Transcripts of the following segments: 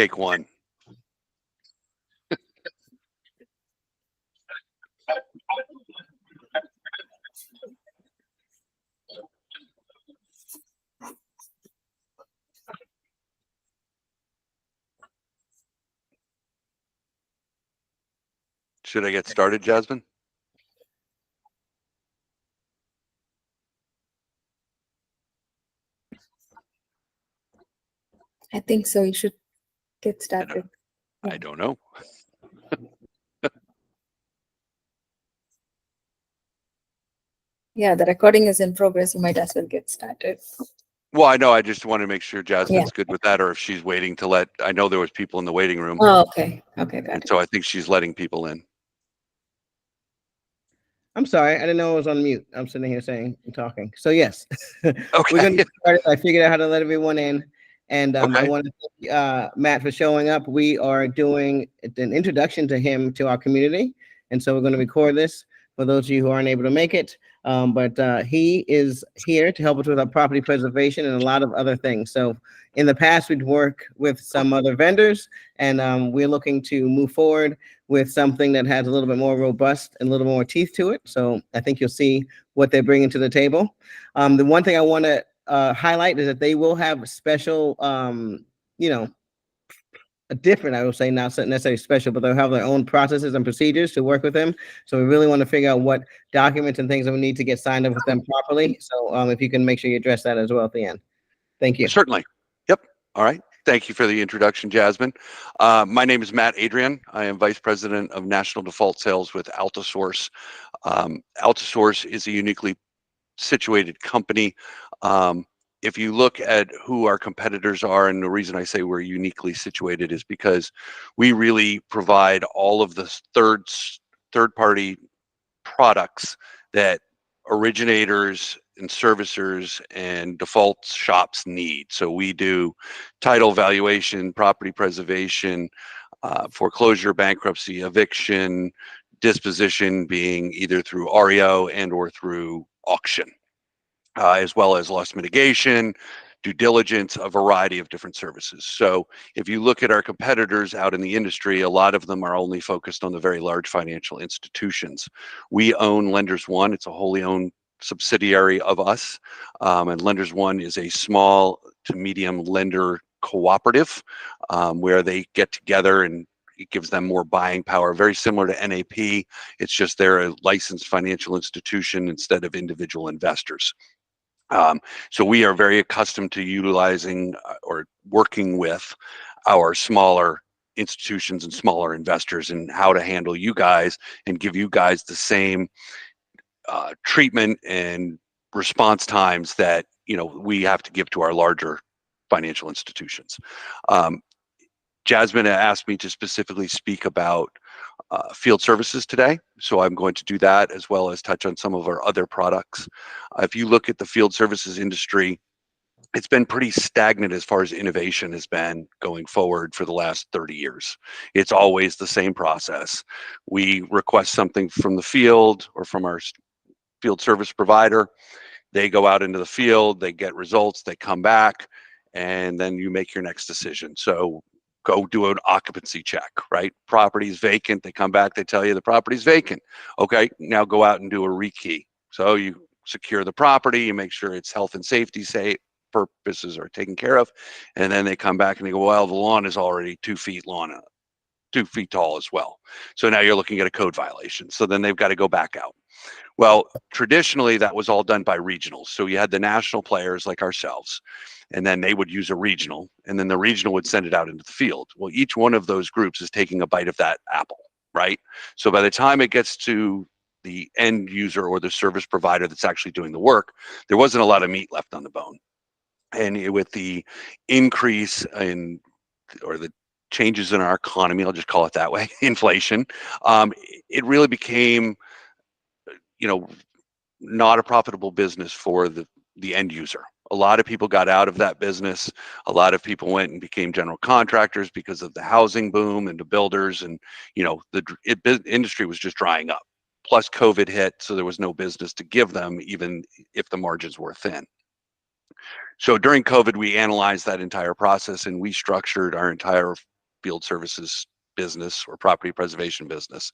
Take one. Should I get started, Jasmine? I think so. You should get started. I don't know. Yeah, the recording is in progress. You might as well get started. Well, I know. I just want to make sure Jasmine's good with that, or if she's waiting to let. I know there was people in the waiting room. Oh, okay. Okay, got and it. so I think she's letting people in. I'm sorry, I didn't know I was on mute. I'm sitting here saying and talking. So yes, Okay. we're going to start. I figured out how to let everyone in, and I Okay. want to thank Matt for showing up. We are doing an introduction to him to our community, and so we're going to record this for those of you who aren't able to make it. But he is here to help us with our property preservation and a lot of other things. So in the past, we'd work with some other vendors, and we're looking to move forward with something that has a little bit more robust and a little more teeth to it. So I think you'll see what they're bringing to the table. The one thing I want to highlight is that they will have special, different, I will say, not necessarily special, but they'll have their own processes and procedures to work with them. So we really want to figure out what documents and things that we need to get signed up with them properly. So if you can make sure you address that as well at the end. Thank you. Certainly. Yep. All right. Thank you for the introduction, Jasmine. My name is Matt Adrian. I am Vice President of National Default Sales with Alitsource. Alitsource is a uniquely situated company. If you look at who our competitors are, and the reason I say we're uniquely situated is because we really provide all of the third-party products that originators and servicers and default shops need. So we do title valuation, property preservation, foreclosure, bankruptcy, eviction, disposition, being either through REO and or through auction, as well as loss mitigation, due diligence, a variety of different services. So if you look at our competitors out in the industry, a lot of them are only focused on the very large financial institutions. We own Lenders One. It's a wholly owned subsidiary of us. And Lenders One is a small to medium lender cooperative where they get together and it gives them more buying power, very similar to NAP. It's just they're a licensed financial institution instead of individual investors. So we are very accustomed to utilizing or working with our smaller institutions and smaller investors and how to handle you guys and give you guys the same treatment and response times that we have to give to our larger financial institutions. Jasmine asked me to specifically speak about field services today, so I'm going to do that as well as touch on some of our other products. If you look at the field services industry, it's been pretty stagnant as far as innovation has been going forward for the last 30 years. It's always the same process. We request something from the field or from our field service provider. They go out into the field, they get results, they come back, and then you make your next decision. So go do an occupancy check, right? Property's vacant. They come back, they tell you the property's vacant. Okay, now go out and do a rekey. So you secure the property, you make sure its health and safety purposes are taken care of. And then they come back and they go, well, the lawn is already 2 feet long, 2 feet tall as well. So now you're looking at a code violation. So then they've got to go back out. Well, traditionally that was all done by regionals. So you had the national players like ourselves, and then they would use a regional, and then the regional would send it out into the field. Well, each one of those groups is taking a bite of that apple, right? So by the time it gets to the end user or the service provider that's actually doing the work, there wasn't a lot of meat left on the bone. And with the increase in, or the changes in our economy, I'll just call it that way, inflation, it really became, not a profitable business for the end user. A lot of people got out of that business. A lot of people went and became general contractors because of the housing boom and the builders, and the industry was just drying up. Plus COVID hit, so there was no business to give them, even if the margins were thin. So during COVID, we analyzed that entire process and we structured our entire field services business or property preservation business.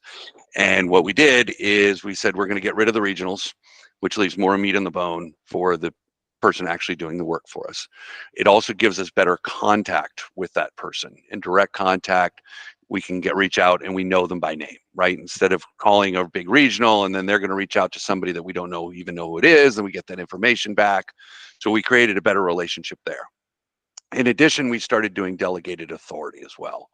And what we did is we said we're going to get rid of the regionals, which leaves more meat on the bone for the person actually doing the work for us. It also gives us better contact with that person. In direct contact, we can reach out and we know them by name, right? Instead of calling a big regional and then they're going to reach out to somebody that we don't even know who it is, and we get that information back. So we created a better relationship there. In addition, we started doing delegated authority as well.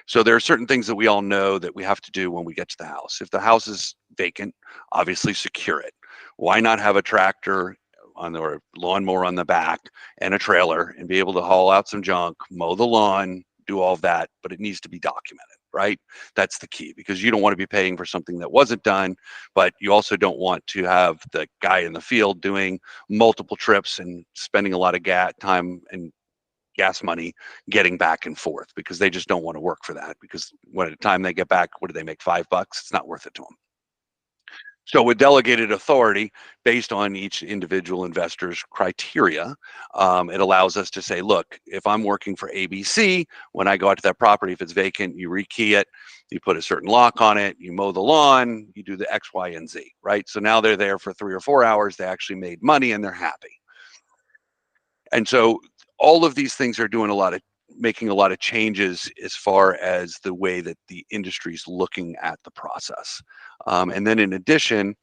So there are certain things that we all know that we have to do when we get to the house. If the house is vacant, obviously secure it. Why not have a tractor or a lawnmower on the back and a trailer and be able to haul out some junk, mow the lawn, do all of that, but it needs to be documented, right? That's the key, because you don't want to be paying for something that wasn't done, but you also don't want to have the guy in the field doing multiple trips and spending a lot of time and gas money getting back and forth, because they just don't want to work for that, because when at the time they get back, what do they make, $5? It's not worth it to them. So with delegated authority, based on each individual investor's criteria, it allows us to say, look, if I'm working for ABC, when I go out to that property, if it's vacant, you rekey it, you put a certain lock on it, you mow the lawn, you do the X, Y, and Z, right? So now they're there for 3 or 4 hours, they actually made money and they're happy. And so all of these things are making a lot of changes as far as the way that the industry is looking at the process. And then in addition,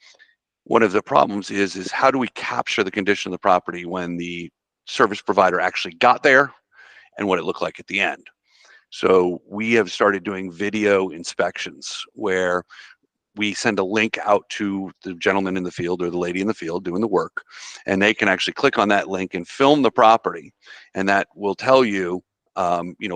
one of the problems is how do we capture the condition of the property when the service provider actually got there and what it looked like at the end. So we have started doing video inspections where we send a link out to the gentleman in the field or the lady in the field doing the work, and they can actually click on that link and film the property, and that will tell you,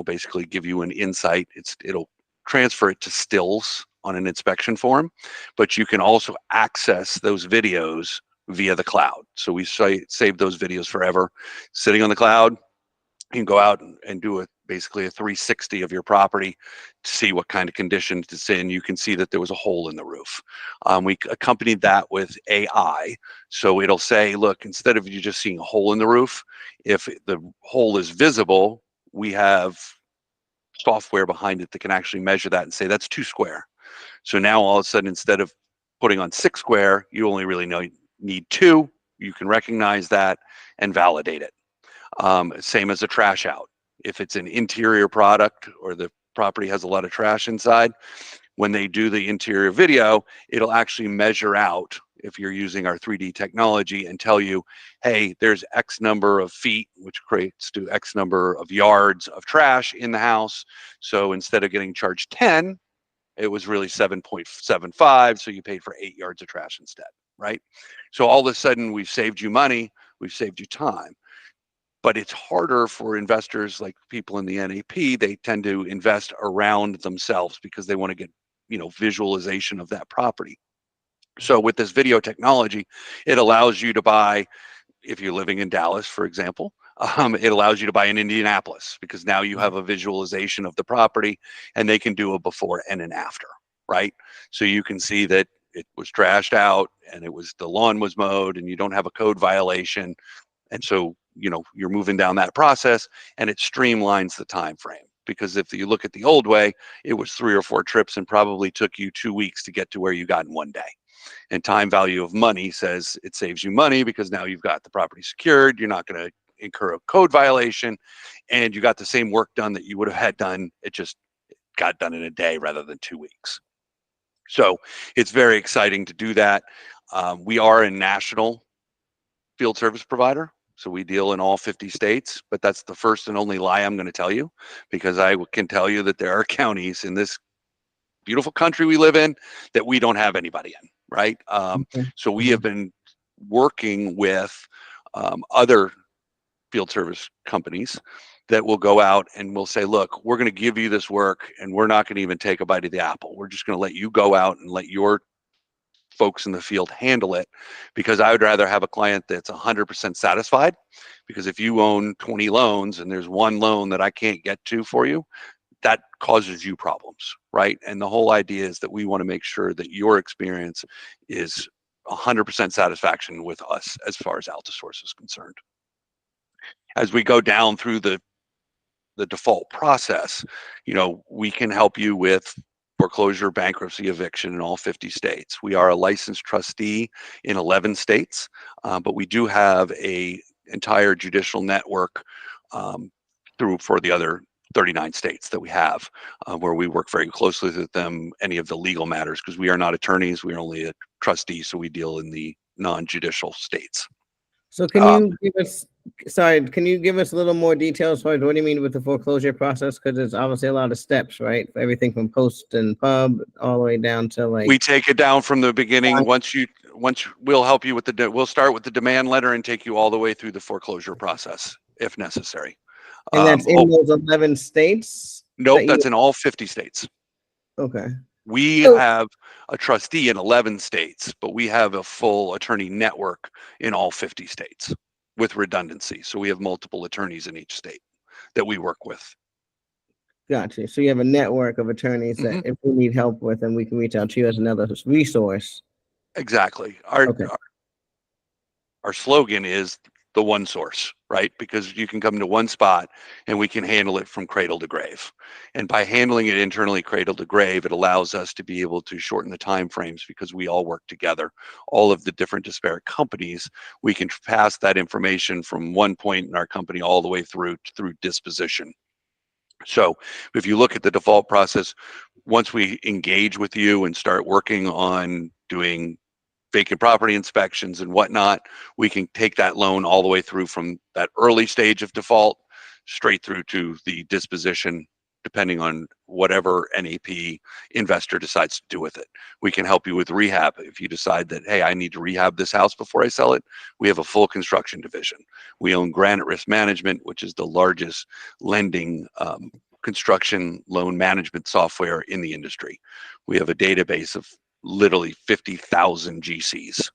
basically give you an insight. It'll transfer it to stills on an inspection form, but you can also access those videos via the cloud. So we save those videos forever, sitting on the cloud. You can go out and do basically a 360 of your property to see what kind of conditions it's in. You can see that there was a hole in the roof. We accompanied that with AI. So it'll say, look, instead of you just seeing a hole in the roof, if the hole is visible, we have software behind it that can actually measure that and say that's 2 square. So now all of a sudden, instead of putting on 6 square, you only really need 2. You can recognize that and validate it. Same as a trash out. If it's an interior product or the property has a lot of trash inside, when they do the interior video, it'll actually measure out, if you're using our 3D technology, and tell you, hey, there's X number of feet, which equates to X number of yards of trash in the house. So instead of getting charged 10, it was really 7.75. So you paid for 8 yards of trash instead, right? So all of a sudden, we've saved you money, we've saved you time. But it's harder for investors like people in the NAP. They tend to invest around themselves because they want to get, visualization of that property. So with this video technology, it allows you to buy, if you're living in Dallas, for example, it allows you to buy in Indianapolis, because now you have a visualization of the property and they can do a before and an after, right? So you can see that it was trashed out and the lawn was mowed and you don't have a code violation. And so, you're moving down that process, and it streamlines the time frame. Because if you look at the old way, it was 3 or 4 trips and probably took you 2 weeks to get to where you got in one day. And time value of money says it saves you money, because now you've got the property secured, you're not going to incur a code violation, and you got the same work done that you would have had done. It just got done in a day rather than 2 weeks. So it's very exciting to do that. We are a national field service provider. So we deal in all 50 states, but that's the first and only lie I'm going to tell you, because I can tell you that there are counties in this beautiful country we live in that we don't have anybody in, right? So we have been working with other field service companies that will go out and will say, look, we're going to give you this work and we're not going to even take a bite of the apple. We're just going to let you go out and let your folks in the field handle it, because I would rather have a client that's 100% satisfied. Because if you own 20 loans and there's one loan that I can't get to for you, that causes you problems, right? And the whole idea is that we want to make sure that your experience is 100% satisfaction with us as far as Alitsource is concerned. as we go down through the default process, we can help you with foreclosure, bankruptcy, eviction in all 50 states. We are a licensed trustee in 11 states, but we do have a entire judicial network for the other 39 states that we have, where we work very closely with them, any of the legal matters, because we are not attorneys, we are only a trustee, so we deal in the non-judicial states. So can you give us, can you give us a little more details as far as what do you mean with the foreclosure process? Because there's obviously a lot of steps, right? Everything from post and pub all the way down to like. We take it down from the beginning. Once we'll help you with we'll start with the demand letter and take you all the way through the foreclosure process if necessary. And that's in those 11 states? Nope, that's in all 50 states. Okay. We have a trustee in 11 states, but we have a full attorney network in all 50 states with redundancy. So we have multiple attorneys in each state that we work with. Gotcha. So you have a network of attorneys that if we need help with, then we can reach out to you as another resource. Exactly. Our slogan is the one source, right? Because you can come to one spot and we can handle it from cradle to grave. And by handling it internally cradle to grave, it allows us to be able to shorten the time frames because we all work together. All of the different disparate companies, we can pass that information from one point in our company all the way through disposition. So if you look at the default process, once we engage with you and start working on doing vacant property inspections and whatnot, we can take that loan all the way through from that early stage of default straight through to the disposition, depending on whatever NAP investor decides to do with it. We can help you with rehab. If you decide that, hey, I need to rehab this house before I sell it, we have a full construction division. We own Granite Risk Management, which is the largest lending construction loan management software in the industry. We have a database of literally 50,000 GCs.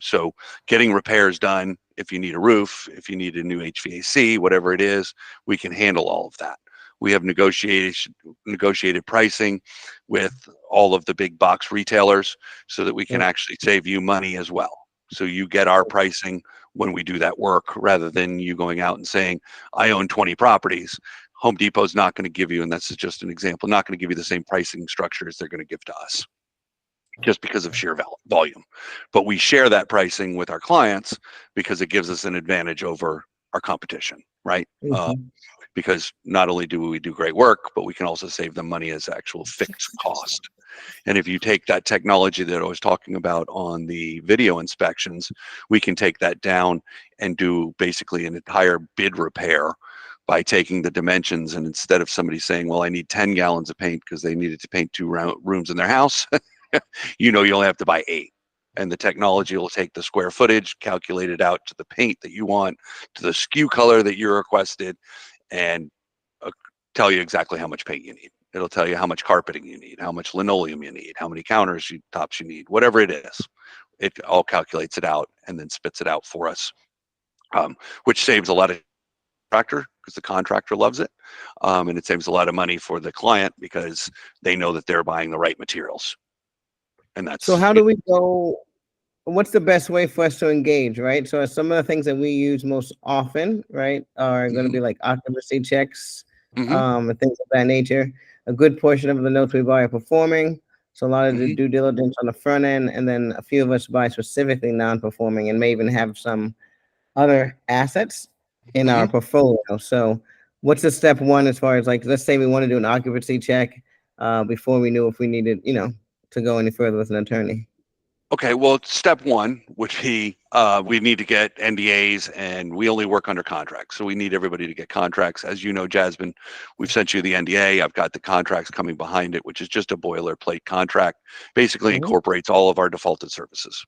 So getting repairs done, if you need a roof, if you need a new HVAC, whatever it is, we can handle all of that. We have negotiated pricing with all of the big box retailers so that we can actually save you money as well. So you get our pricing when we do that work, rather than you going out and saying, I own 20 properties. Home Depot's not going to give you, and this is just an example, not going to give you the same pricing structure as they're going to give to us, just because of sheer volume. But we share that pricing with our clients because it gives us an advantage over our competition, right? Because not only do we do great work, but we can also save them money as actual fixed cost. And if you take that technology that I was talking about on the video inspections, we can take that down and do basically an entire bid repair by taking the dimensions, and instead of somebody saying, well, I need 10 gallons of paint because they needed to paint 2 rooms in their house, you only have to buy 8. And the technology will take the square footage, calculate it out to the paint that you want, to the SKU color that you requested, and tell you exactly how much paint you need. It'll tell you how much carpeting you need, how much linoleum you need, how many tops you need, whatever it is. It all calculates it out and then spits it out for us, which saves a lot of contractor because the contractor loves it, and it saves a lot of money for the client because they know that they're buying the right materials. And that's so. How do we go? What's the best way for us to engage, right? So some of the things that we use most often, right, are going to be like occupancy checks, and things of that nature. A good portion of the notes we buy are performing. So a lot of the due diligence on the front end, and then a few of us buy specifically non-performing and may even have some other assets in our portfolio. So what's the step one as far as, like, let's say we want to do an occupancy check before we knew if we needed, to go any further with an attorney? Okay, well, step one would be we need to get NDAs, and we only work under contracts. So we need everybody to get contracts. As you know, Jasmine, we've sent you the NDA. I've got the contracts coming behind it, which is just a boilerplate contract, basically incorporates all of our defaulted services.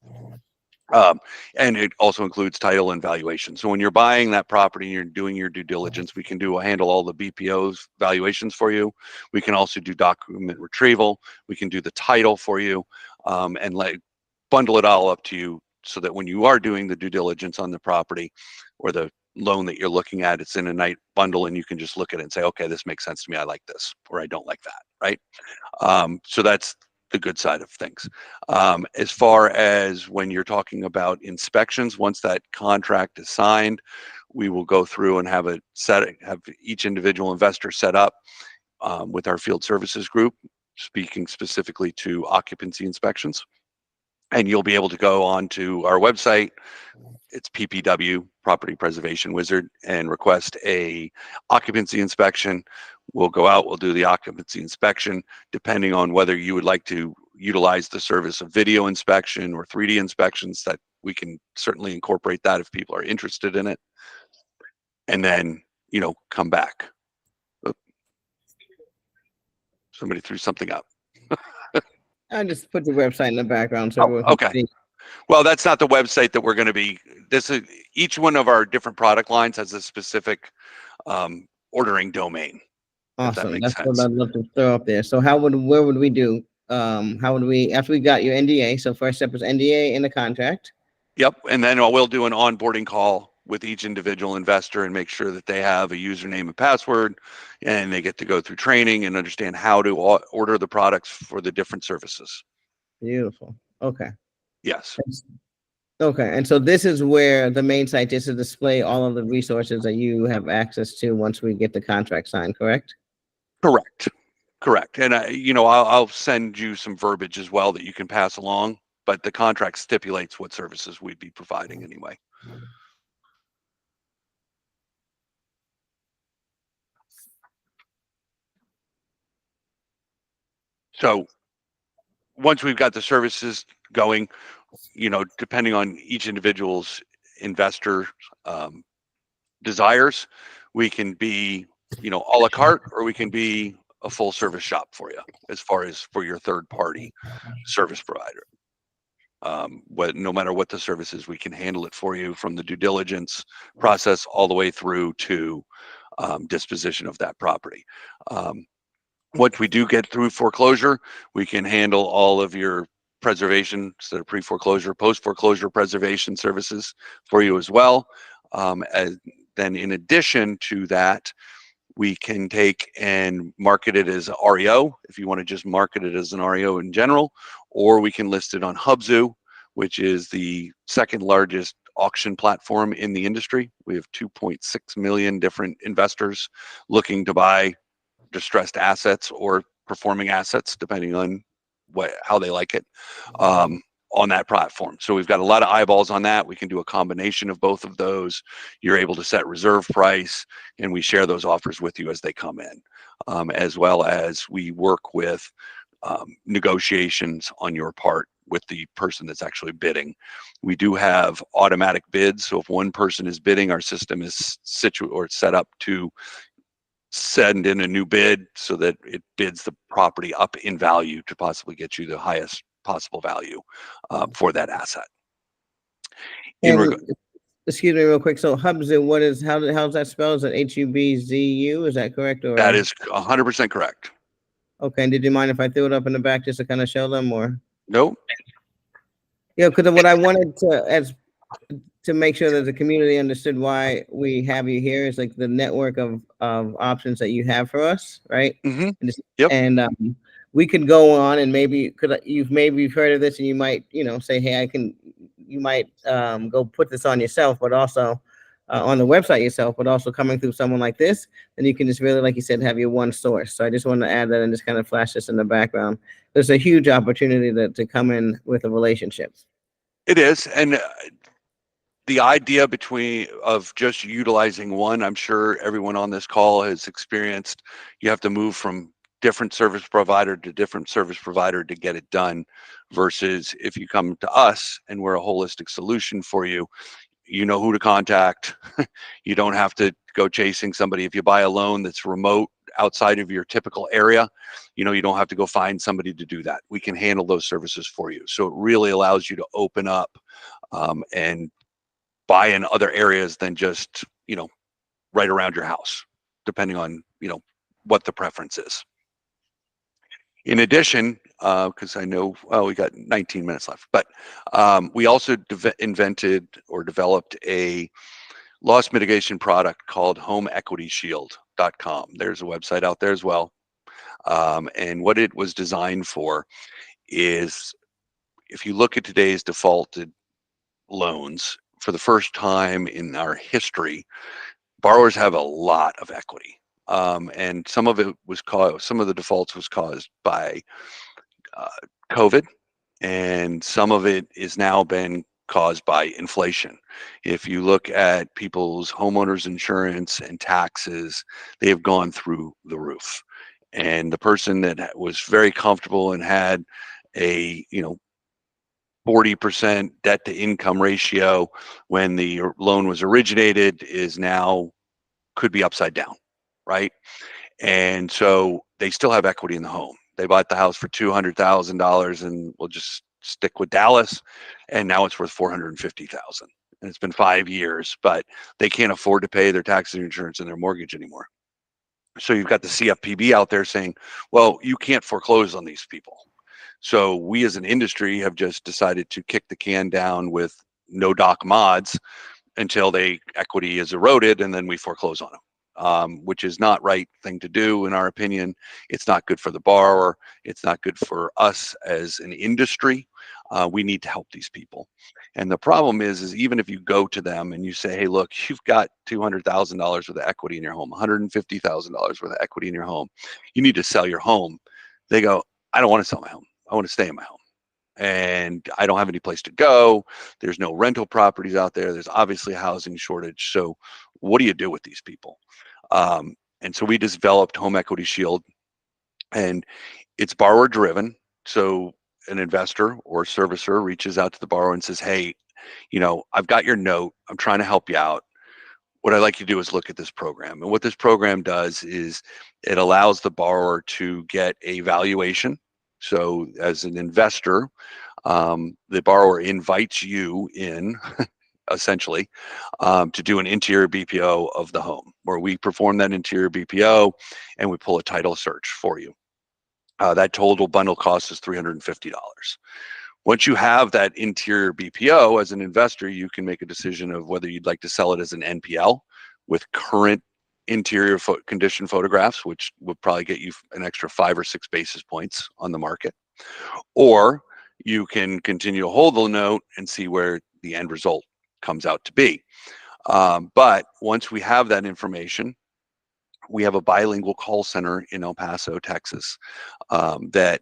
And it also includes title and valuation. So when you're buying that property and you're doing your due diligence, we can handle all the BPO's valuations for you. We can also do document retrieval. We can do the title for you, and bundle it all up to you so that when you are doing the due diligence on the property or the loan that you're looking at, it's in a nice bundle and you can just look at it and say, okay, this makes sense to me. I like this, or I don't like that, right? So that's the good side of things. As far as when you're talking about inspections, once that contract is signed, we will go through and have each individual investor set up with our field services group, speaking specifically to occupancy inspections. And you'll be able to go on to our website. It's PPW, Property Preservation Wizard, and request a occupancy inspection. We'll go out, we'll do the occupancy inspection, depending on whether you would like to utilize the service of video inspection or 3D inspections, that we can certainly incorporate that if people are interested in it. And then, come back. Somebody threw something up. I just put the website in the background so everyone can see. Well, that's not the website that we're going to be. This is each one of our different product lines has a specific ordering domain. Awesome. That's what I'd love to throw up there. So where would we do? How would we, after we got your NDA? So first step is NDA in the contract. Yep. And then we'll do an onboarding call with each individual investor and make sure that they have a username and password, and they get to go through training and understand how to order the products for the different services. Beautiful. Okay. Yes. Okay. And so this is where the main site is to display all of the resources that you have access to once we get the contract signed, correct? Correct. And I'll send you some verbiage as well that you can pass along, but the contract stipulates what services we'd be providing anyway. So once we've got the services going, depending on each individual's investor desires, we can be, a la carte, or we can be a full service shop for you as far as for your third party service provider. No matter what the service is, we can handle it for you from the due diligence process all the way through to disposition of that property. Once we do get through foreclosure, we can handle all of your preservation, so pre-foreclosure, post-foreclosure preservation services for you as well. Then in addition to that, we can take and market it as REO, if you want to just market it as an REO in general, or we can list it on Hubzu, which is the second largest auction platform in the industry. We have 2.6 million different investors looking to buy distressed assets or performing assets, depending on how they like it, on that platform. So we've got a lot of eyeballs on that. We can do a combination of both of those. You're able to set reserve price, and we share those offers with you as they come in, as well as we work with negotiations on your part with the person that's actually bidding. We do have automatic bids, so if one person is bidding, our system is set up to send in a new bid so that it bids the property up in value to possibly get you the highest possible value for that asset. Excuse me real quick. So Hubzu, how's that spelled? Is it Hubzu? Is that correct? Or that is 100% correct. Okay. And did you mind if I threw it up in the back just to kind of show them, or? No. Yeah, because what I wanted to make sure that the community understood why we have you here is like the network of options that you have for us, right? Mm-hmm. Yep. And we could go on, and maybe you've heard of this, and you might say, hey, you might go put this on yourself, but also on the website yourself, but also coming through someone like this, then you can just really, like you said, have your one source. So I just wanted to add that and just kind of flash this in the background. There's a huge opportunity to come in with a relationship. It is, and the idea of just utilizing one, I'm sure everyone on this call has experienced. You have to move from different service provider to different service provider to get it done, versus if you come to us and we're a holistic solution for you, you know who to contact. You don't have to go chasing somebody. If you buy a loan that's remote outside of your typical area, you don't have to go find somebody to do that. We can handle those services for you. So it really allows you to open up and buy in other areas than just, right around your house, depending on, what the preference is. In addition, because I know, we got 19 minutes left, but we also invented or developed a loss mitigation product called homeequityshield.com. There's a website out there as well. And what it was designed for is, if you look at today's defaulted loans for the first time in our history, borrowers have a lot of equity. And some of it was caused, some of the defaults was caused by COVID, and some of it is now been caused by inflation. If you look at people's homeowners insurance and taxes, they have gone through the roof. And the person that was very comfortable and had a 40% debt to income ratio when the loan was originated is now could be upside down, right? And so they still have equity in the home. They bought the house for $200,000, and we'll just stick with Dallas, and now it's worth $450,000. And it's been 5 years, but they can't afford to pay their taxes and insurance and their mortgage anymore. So you've got the CFPB out there saying, well, you can't foreclose on these people. So we as an industry have just decided to kick the can down with no doc mods until equity is eroded, and then we foreclose on them, which is not right thing to do in our opinion. It's not good for the borrower. It's not good for us as an industry. We need to help these people. And the problem is even if you go to them and you say, hey, look, you've got $200,000 worth of equity in your home, $150,000 worth of equity in your home, you need to sell your home. They go, I don't want to sell my home. I want to stay in my home. And I don't have any place to go. There's no rental properties out there. There's obviously a housing shortage. So what do you do with these people? And so we developed Home Equity Shield, and it's borrower driven. So an investor or servicer reaches out to the borrower and says, hey, I've got your note. I'm trying to help you out. What I'd like you to do is look at this program. And what this program does is it allows the borrower to get a valuation. So as an investor, the borrower invites you in essentially to do an interior BPO of the home, where we perform that interior BPO and we pull a title search for you. That total bundle cost is $350. Once you have that interior BPO, as an investor, you can make a decision of whether you'd like to sell it as an NPL with current interior condition photographs, which would probably get you an extra 5 or 6 basis points on the market, or you can continue to hold the note and see where the end result comes out to be. But once we have that information, we have a bilingual call center in El Paso, Texas, that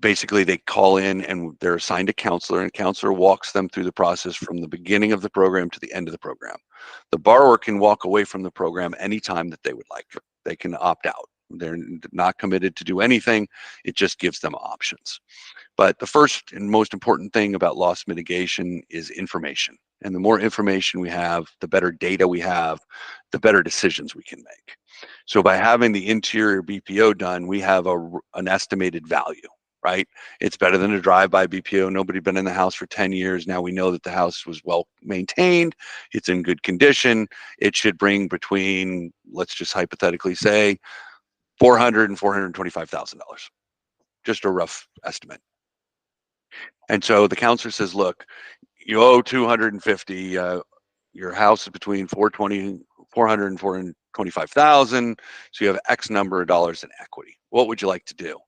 basically they call in and they're assigned a counselor, and a counselor walks them through the process from the beginning of the program to the end of the program. The borrower can walk away from the program anytime that they would like. They can opt out. They're not committed to do anything. It just gives them options. But the first and most important thing about loss mitigation is information. And the more information we have, the better data we have, the better decisions we can make. So by having the interior BPO done, we have an estimated value, right? It's better than a drive-by BPO. Nobody been in the house for 10 years. Now we know that the house was well maintained. It's in good condition. It should bring between, let's just hypothetically say, $400,000 and $425,000. Just a rough estimate. And so the counselor says, look, you owe 250, your house is between 400 and 425,000. So you have X number of dollars in equity. What would you like to do?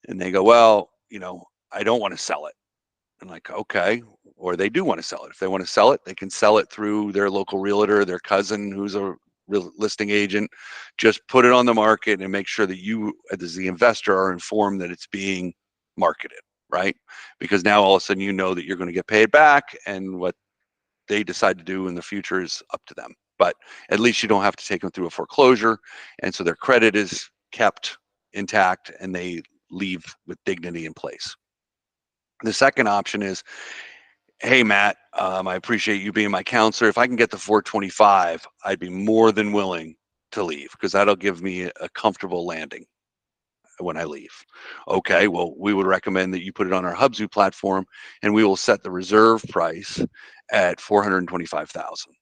And they go, well, I don't want to sell it. I'm like, okay. Or they do want to sell it. If they want to sell it, they can sell it through their local realtor, their cousin who's a real listing agent. Just put it on the market and make sure that you, as the investor, are informed that it's being marketed, right? Because now all of a sudden you know that you're going to get paid back, and what they decide to do in the future is up to them. But at least you don't have to take them through a foreclosure, and so their credit is kept intact and they leave with dignity in place. The second option is, hey, Matt, I appreciate you being my counselor. If I can get the 425, I'd be more than willing to leave, because that'll give me a comfortable landing when I leave. Okay, well, we would recommend that you put it on our Hubzu platform, and we will set the reserve price at 425,000,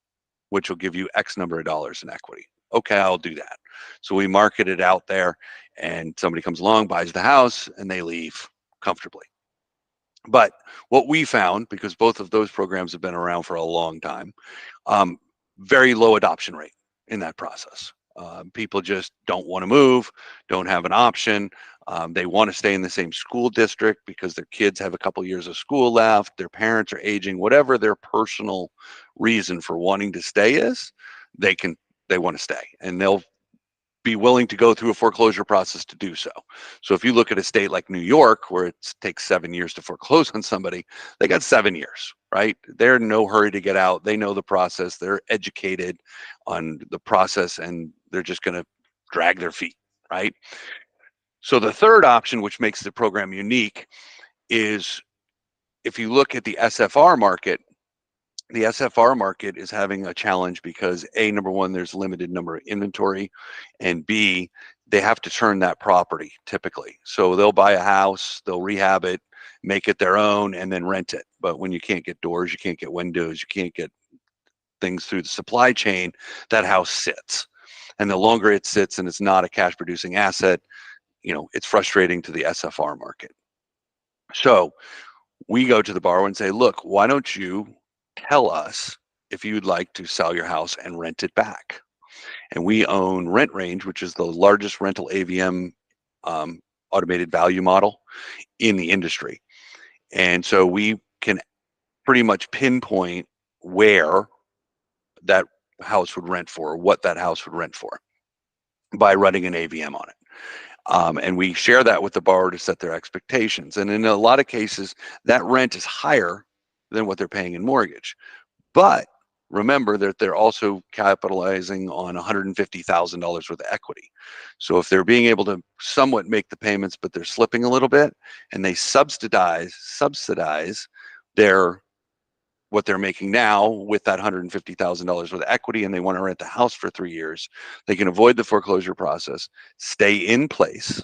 which will give you X number of dollars in equity. Okay, I'll do that. So we market it out there, and somebody comes along, buys the house, and they leave comfortably. But what we found, because both of those programs have been around for a long time, very low adoption rate in that process. People just don't want to move, don't have an option. They want to stay in the same school district because their kids have a couple years of school left, their parents are aging, whatever their personal reason for wanting to stay is, they want to stay, and they'll be willing to go through a foreclosure process to do so. So if you look at a state like New York, where it takes 7 years to foreclose on somebody, they got 7 years, right? They're in no hurry to get out. They know the process. They're educated on the process, and they're just going to drag their feet, right? So the third option, which makes the program unique, is if you look at the SFR market, the SFR market is having a challenge because A, number one, there's limited number of inventory, and B, they have to turn that property typically. So they'll buy a house, they'll rehab it, make it their own, and then rent it. But when you can't get doors, you can't get windows, you can't get things through the supply chain, that house sits. And the longer it sits and it's not a cash producing asset, it's frustrating to the SFR market. So we go to the borrower and say, look, why don't you tell us if you'd like to sell your house and rent it back? And we own Rent Range, which is the largest rental AVM automated value model in the industry. And so we can pretty much pinpoint where that house would rent for, or what that house would rent for, by running an AVM on it. And we share that with the borrower to set their expectations. And in a lot of cases, that rent is higher than what they're paying in mortgage. But remember that they're also capitalizing on $150,000 worth of equity. So if they're being able to somewhat make the payments, but they're slipping a little bit, and they subsidize what they're making now with that $150,000 worth of equity, and they want to rent the house for 3 years, they can avoid the foreclosure process, stay in place,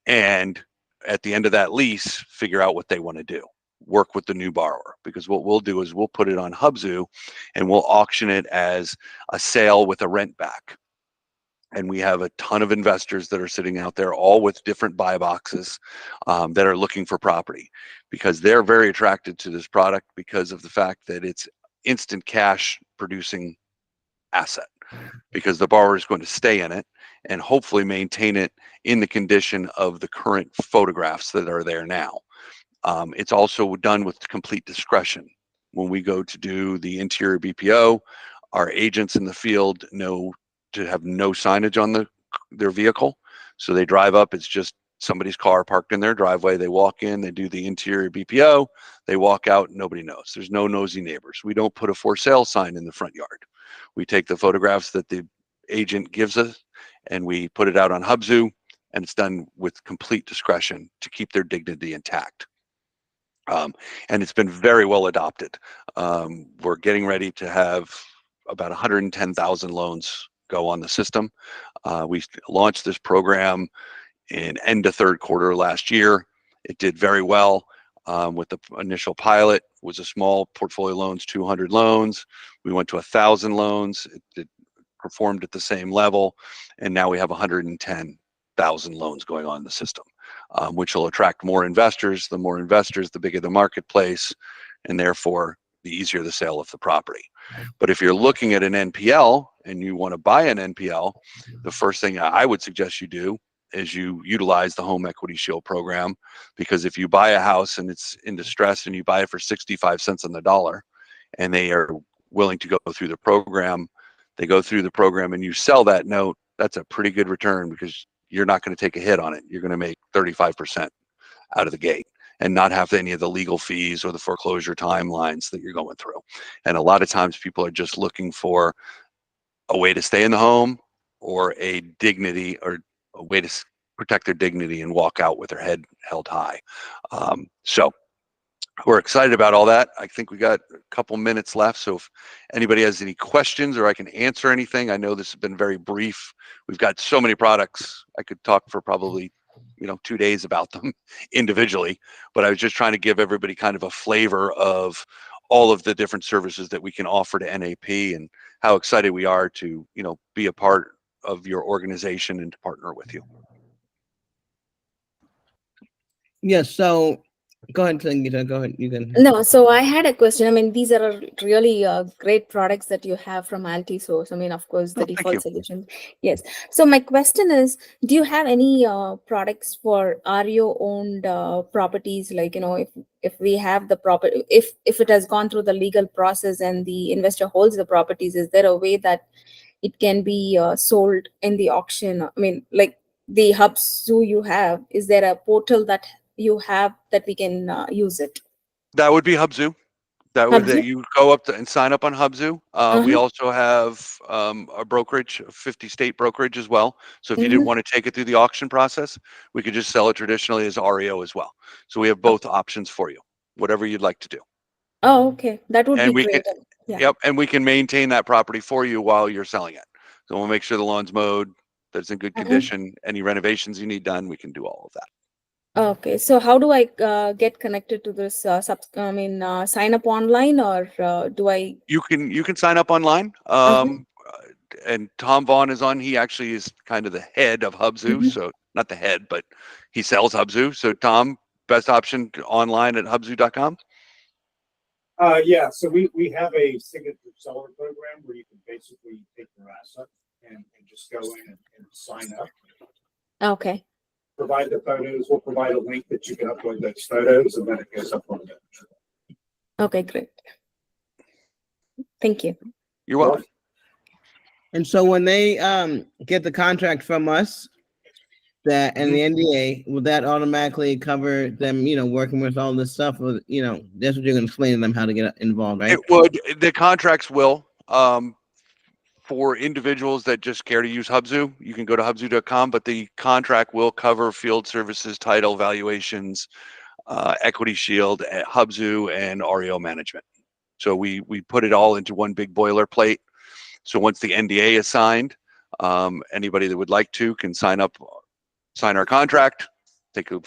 and at the end of that lease, figure out what they want to do. Work with the new borrower, because what we'll do is we'll put it on Hubzu and we'll auction it as a sale with a rent back. And we have a ton of investors that are sitting out there, all with different buy boxes, that are looking for property, because they're very attracted to this product because of the fact that it's instant cash producing asset, because the borrower is going to stay in it and hopefully maintain it in the condition of the current photographs that are there now. It's also done with complete discretion. When we go to do the interior BPO, our agents in the field know to have no signage on their vehicle. So they drive up, it's just somebody's car parked in their driveway. They walk in, they do the interior BPO, they walk out, nobody knows. There's no nosy neighbors. We don't put a for sale sign in the front yard. We take the photographs that the agent gives us and we put it out on Hubzu, and it's done with complete discretion to keep their dignity intact. And it's been very well adopted. We're getting ready to have about 110,000 loans go on the system. We launched this program in end of third quarter last year. It did very well. With the initial pilot, was a small portfolio loans, 200 loans. We went to 1,000 loans. It performed at the same level, and now we have 110,000 loans going on in the system, which will attract more investors. The more investors, the bigger the marketplace, and therefore the easier the sale of the property. But if you're looking at an NPL and you want to buy an NPL, the first thing I would suggest you do is you utilize the Home Equity Shield program, because if you buy a house and it's in distress and you buy it for 65 cents on the dollar, and they are willing to go through the program, they go through the program and you sell that note, that's a pretty good return, because you're not going to take a hit on it. You're going to make 35% out of the gate and not have any of the legal fees or the foreclosure timelines that you're going through. And a lot of times people are just looking for a way to stay in the home, or a dignity, or a way to protect their dignity and walk out with their head held high. So we're excited about all that. I think we got a couple minutes left. So if anybody has any questions or I can answer anything, I know this has been very brief. We've got so many products. I could talk for probably 2 days about them individually, but I was just trying to give everybody kind of a flavor of all of the different services that we can offer to NAP, and how excited we are to, be a part of your organization and to partner with you. Yes. So Go ahead, Sangeeta. Go ahead. You can. No, so I had a question. I mean, these are really great products that you have from Altisource. I mean, of course, the Oh, thank you. default solution. Yes. So my question is, do you have any products for REO owned properties? Like, if we have the property, if it has gone through the legal process and the investor holds the properties, is there a way that it can be sold in the auction? I mean, like the Hubzu you have, is there a portal that you have that we can use it? That would be Hubzu. That would that Hubzu? you go up and sign up on Hubzu. We Uh-huh. also have a brokerage, a 50-state brokerage as well. So if you didn't Mhm. want to take it through the auction process, we could just sell it traditionally as REO as well. So we have both options for you, whatever you'd like to do. Oh, okay. That would be And we can, great. Yeah. yep, and we can maintain that property for you while you're selling it. So we'll make sure the lawn's mowed, that it's in good Uh-huh. condition. Any renovations you need done, we can do all of that. Okay. So how do I get connected to this sign up online, or do I? You can sign up online. Uh-huh. And Tom Vaughn is on. He actually is kind of the head of Hubzu. Mhm. So not the head, but he sells Hubzu. So Tom, best option online at hubzu.com. Yeah, so we have a signature seller program where you can basically take your asset and just go in and sign up, Okay. provide the photos. We'll provide a link that you can upload those photos, and then it goes up on the. Okay, great. Thank you. You're welcome. And so when they get the contract from us, that and the NDA, will that automatically cover them, working with all this stuff? Or, that's what you're going to explain to them how to get involved, right? It would. The contracts will. For individuals that just care to use Hubzu, you can go to hubzu.com, but the contract will cover field services, title valuations, equity shield, Hubzu, and REO management. So we put it all into one big boilerplate. So once the NDA is signed, anybody that would like to can sign our contract, take a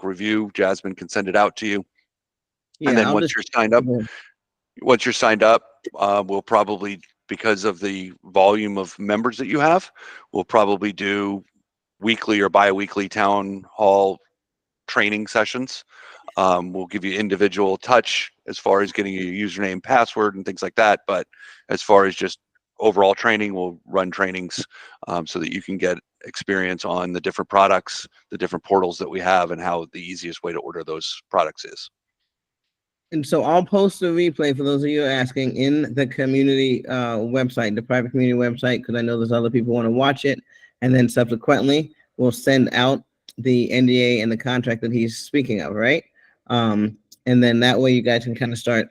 review. Jasmine can send it out to you. Yeah, And then once you're signed up, we'll probably, because of the volume of members that you have, we'll probably do weekly or bi-weekly town hall training sessions. We'll give you individual touch as far as getting your username, password, and things like that. But as far as just overall training, we'll run trainings so that you can get experience on the different products, the different portals that we have, and how the easiest way to order those products is. And so I'll post a replay for those of you asking in the community website, the private community website, because I know there's other people want to watch it. And then subsequently, we'll send out the NDA and the contract that he's speaking of, right? And then that way you guys can kind of start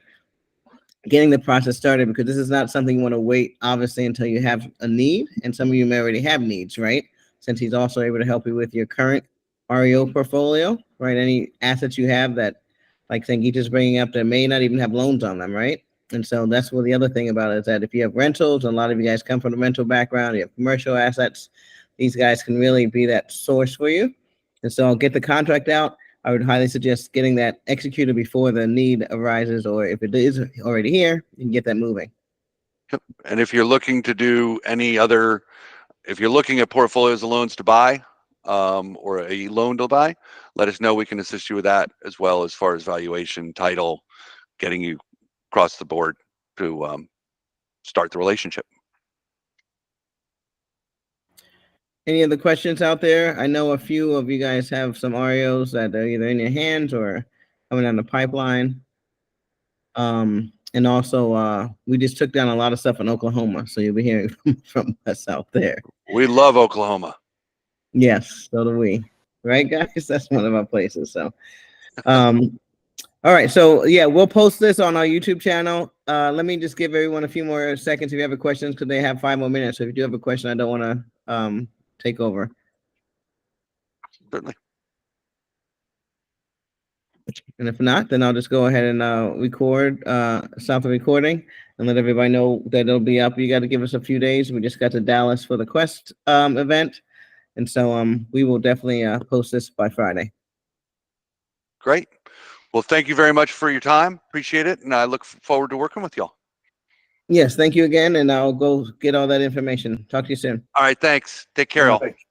getting the process started, because this is not something you want to wait, obviously, until you have a need. And some of you may already have needs, right? Since he's also able to help you with your current REO portfolio, right? Any assets you have that, like Sangeeta's bringing up, that may not even have loans on them, right? And so that's what the other thing about it is, that if you have rentals, and a lot of you guys come from the rental background, you have commercial assets, these guys can really be that source for you. And so I'll get the contract out. I would highly suggest getting that executed before the need arises, or if it is already here, you can get that moving. And if you're looking to do if you're looking at portfolios of loans to buy, or a loan to buy, let us know. We can assist you with that as well, as far as valuation, title, getting you across the board to start the relationship. Any other questions out there? I know a few of you guys have some REOs that are either in your hands or coming down the pipeline. And also, we just took down a lot of stuff in Oklahoma, so you'll be hearing from us out there. We love Oklahoma. Yes, so do we. Right, guys? That's one of our places. So, all right. So, yeah, we'll post this on our YouTube channel. Let me just give everyone a few more seconds if you have a question, because they have 5 more minutes. So if you do have a question, I don't want to take over. Certainly. And if not, then I'll just go ahead and stop the recording and let everybody know that it'll be up. You got to give us a few days. We just got to Dallas for the Quest event. And so we will definitely post this by Friday. Great. Well, thank you very much for your time. Appreciate it. And I look forward to working with y'all. Yes, thank you again. And I'll go get all that information. Talk to you soon. All right. Thanks. Take care, all. Thank you.